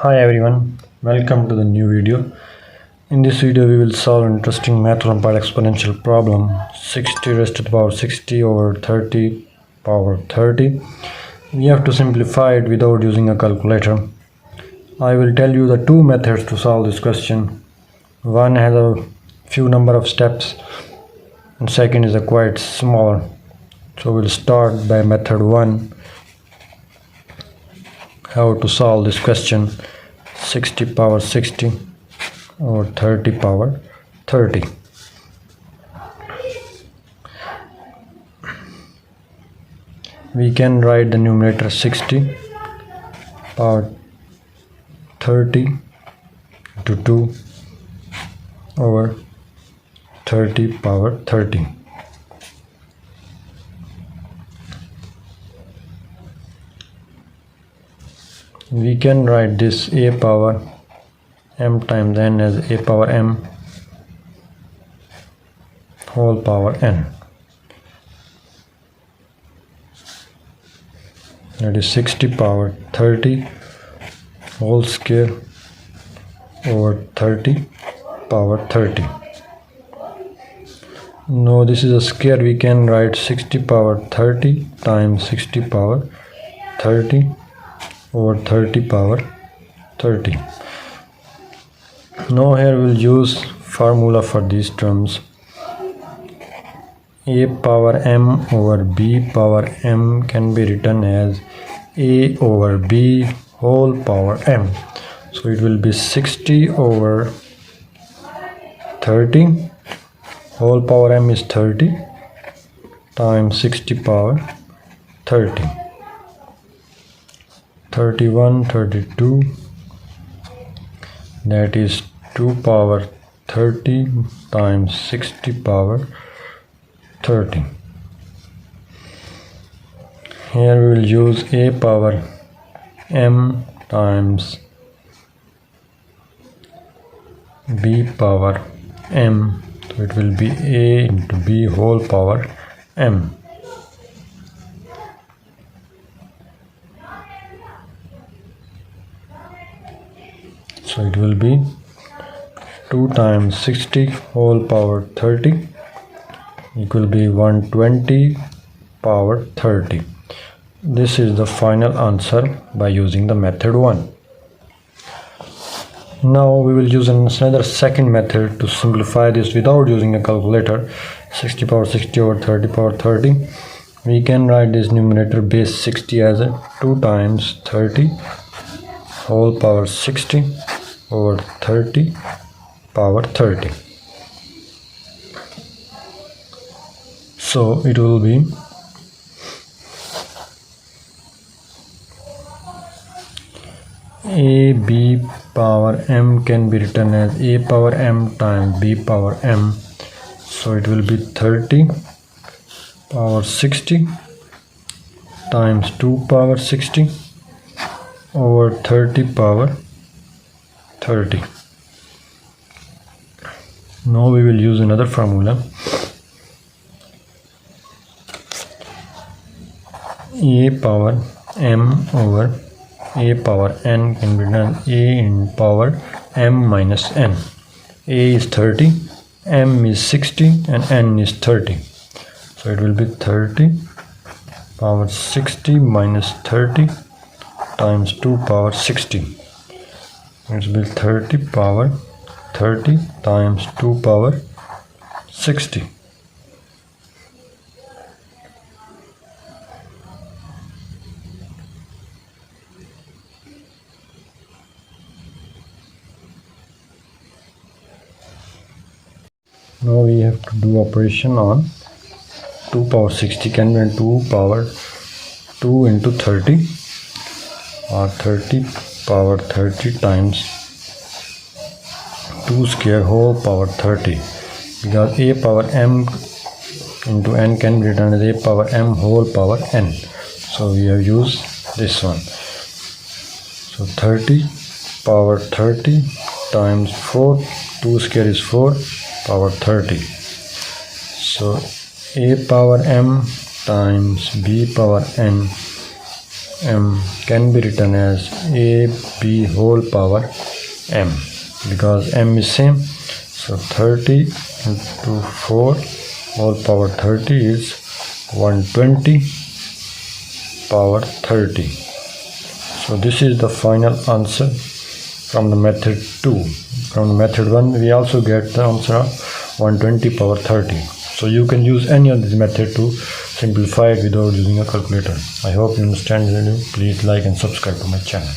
Hi everyone, welcome to the new video. In this video we will solve an interesting math Olympiad exponential problem 60 raised to the power 60 over 30 power 30. We have to simplify it without using a calculator. I will tell you the two methods to solve this question. One has a few number of steps and second is a quite smaller. So we'll start by method 1. How to solve this question 60 power 60 or 30 power 30. We can write the numerator 60 power 30 into 2 over 30 power 30. We can write this a power m times n as a power m whole power n. That is 60 power 30 whole square over 30 power 30. Now this is a square, we can write 60 power 30 times 60 power 30 over 30 power 30. Now here we'll use formula for these terms. A power m over b power m can be written as a over b whole power m. So it will be 60 over 30 whole power m is 30 times 60 power 30. 31, 32, that is 2 power 30 times 60 power 30. Here we will use a power m times b power m, so it will be a into b whole power m. So it will be 2 times 60 whole power 30 equal be 120 power 30. This is the final answer by using the method 1. Now we will use another second method to simplify this without using a calculator. 60 power 60 over 30 power 30. We can write this numerator base 60 as a 2 times 30 whole power 60 over 30 power 30. So it will be a b power m can be written as a power m times b power m. So it will be 30 power 60 times 2 power 60 over 30 power 30. Now we will use another formula. A power m over a power n can be written a in power m minus n. A is 30, m is 60 and n is 30. So it will be 30 power 60 minus 30 times 2 power 60. It will be 30 power 30 times 2 power 60. Now we have to do operation on 2 power 60 can be 2 power 2 into 30 or 30 power 30 times 2 square whole power 30, because a power m into n can be written as a power m whole power n. So we have used this one. So 30 power 30 times 4, 2 square is 4 power 30. So a power m times b power n m can be written as ab whole power m, because m is same. So 30 into 4 whole power 30 is 120 power 30. So this is the final answer from the method 2. From the method 1 we also get the answer of 120 power 30. So you can use any of this method to simplify it without using a calculator. I hope you understand the video. Please like and subscribe to my channel.